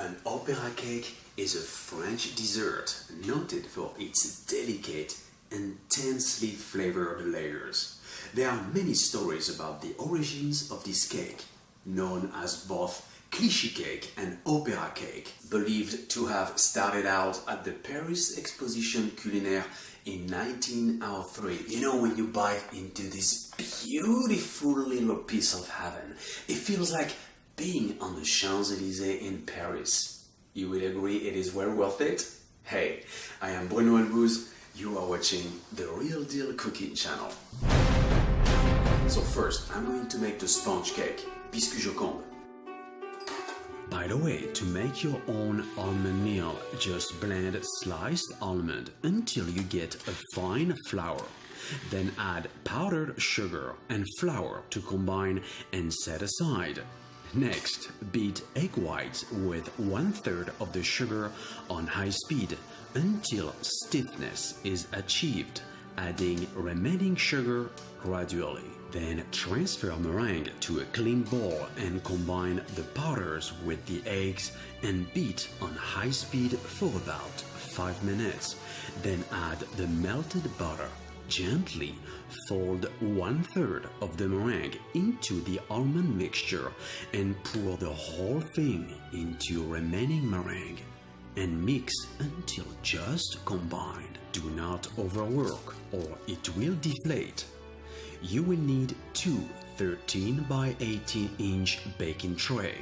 An opera cake is a French dessert noted for its delicate, intensely flavored layers. There are many stories about the origins of this cake, known as both cliché cake and opera cake, believed to have started out at the Paris Exposition Culinaire in 1903. You know, when you bite into this beautiful little piece of heaven, it feels like being on the Champs-Élysées in Paris. You will agree it is well worth it? Hey, I am Bruno Albouze. You are watching the Real Deal Cooking channel. So first, I'm going to make the sponge cake, biscuit joconde. By the way, to make your own almond meal, just blend sliced almond until you get a fine flour. Then add powdered sugar and flour to combine and set aside. Next, beat egg whites with 1/3 of the sugar on high speed until stiffness is achieved, adding remaining sugar gradually. Then transfer meringue to a clean bowl and combine the powders with the eggs and beat on high speed for about 5 minutes. Then add the melted butter. Gently fold 1/3 of the meringue into the almond mixture and pour the whole thing into remaining meringue and mix until just combined. Do not overwork or it will deflate. You will need two 13 by 18 inch baking tray.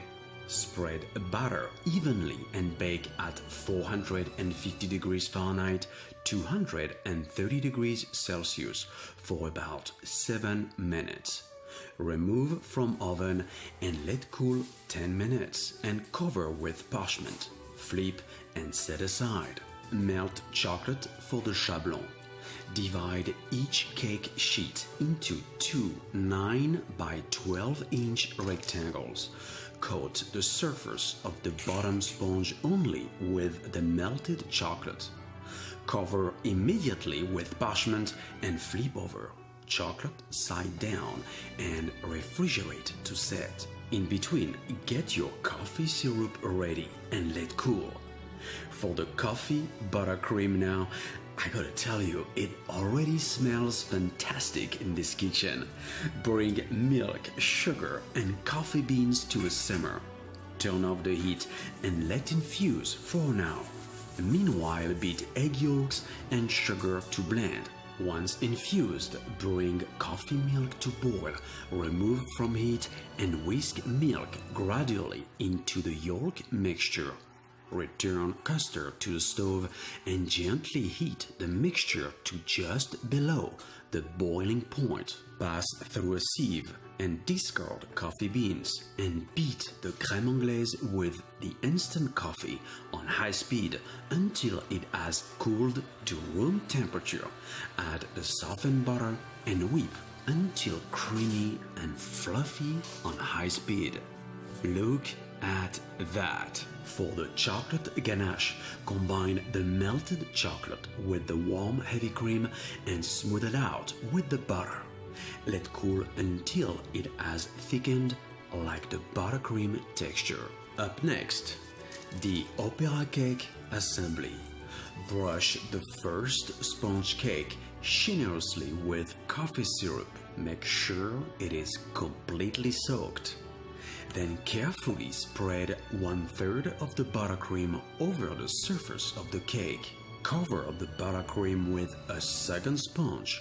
Spread batter evenly and bake at 450 degrees Fahrenheit, 230 degrees Celsius for about 7 minutes. Remove from oven and let cool 10 minutes and cover with parchment. Flip and set aside. Melt chocolate for the chablon. Divide each cake sheet into two 9 by 12 inch rectangles. Coat the surface of the bottom sponge only with the melted chocolate. Cover immediately with parchment and flip over. Chocolate side down and refrigerate to set. In between, get your coffee syrup ready and let cool. For the coffee buttercream now, I gotta tell you, it already smells fantastic in this kitchen. Bring milk, sugar, and coffee beans to a simmer. Turn off the heat and let infuse for now. Meanwhile, beat egg yolks and sugar to blend. Once infused, bring coffee milk to boil, remove from heat, and whisk milk gradually into the yolk mixture. Return custard to the stove and gently heat the mixture to just below the boiling point. Pass through a sieve and discard coffee beans and beat the crème anglaise with the instant coffee on high speed until it has cooled to room temperature. Add the softened butter and whip until creamy and fluffy on high speed. Look at that. For the chocolate ganache, combine the melted chocolate with the warm heavy cream and smooth it out with the butter. Let cool until it has thickened like the buttercream texture. Up next, the opera cake assembly. Brush the first sponge cake generously with coffee syrup. Make sure it is completely soaked. Then carefully spread 1/3 of the buttercream over the surface of the cake. Cover the buttercream with a second sponge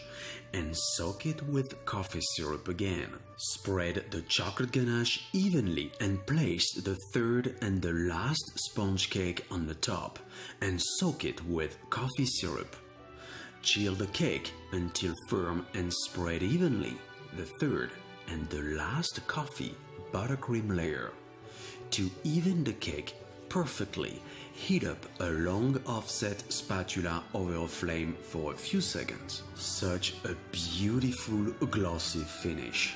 and soak it with coffee syrup again. Spread the chocolate ganache evenly and place the third and the last sponge cake on the top and soak it with coffee syrup. Chill the cake until firm and spread evenly the third and the last coffee buttercream layer. To even the cake perfectly, heat up a long offset spatula over a flame for a few seconds. Such a beautiful glossy finish.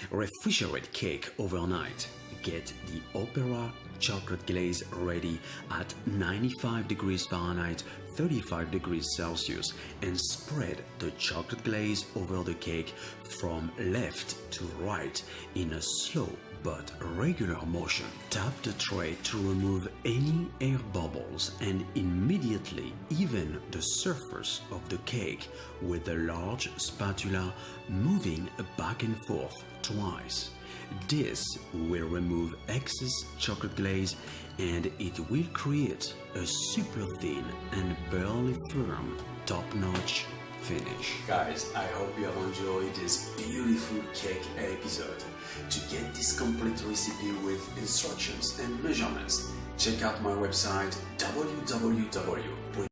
Refrigerate cake overnight. Get the opera chocolate glaze ready at 95 degrees Fahrenheit, 35 degrees Celsius, and spread the chocolate glaze over the cake from left to right in a slow but a regular motion. Tap the tray to remove any air bubbles and immediately even the surface of the cake with a large spatula, moving back and forth twice. This will remove excess chocolate glaze and it will create a super thin and barely firm top-notch finish. Guys, I hope you have enjoyed this beautiful cake episode. To get this complete recipe with instructions and measurements, check out my website www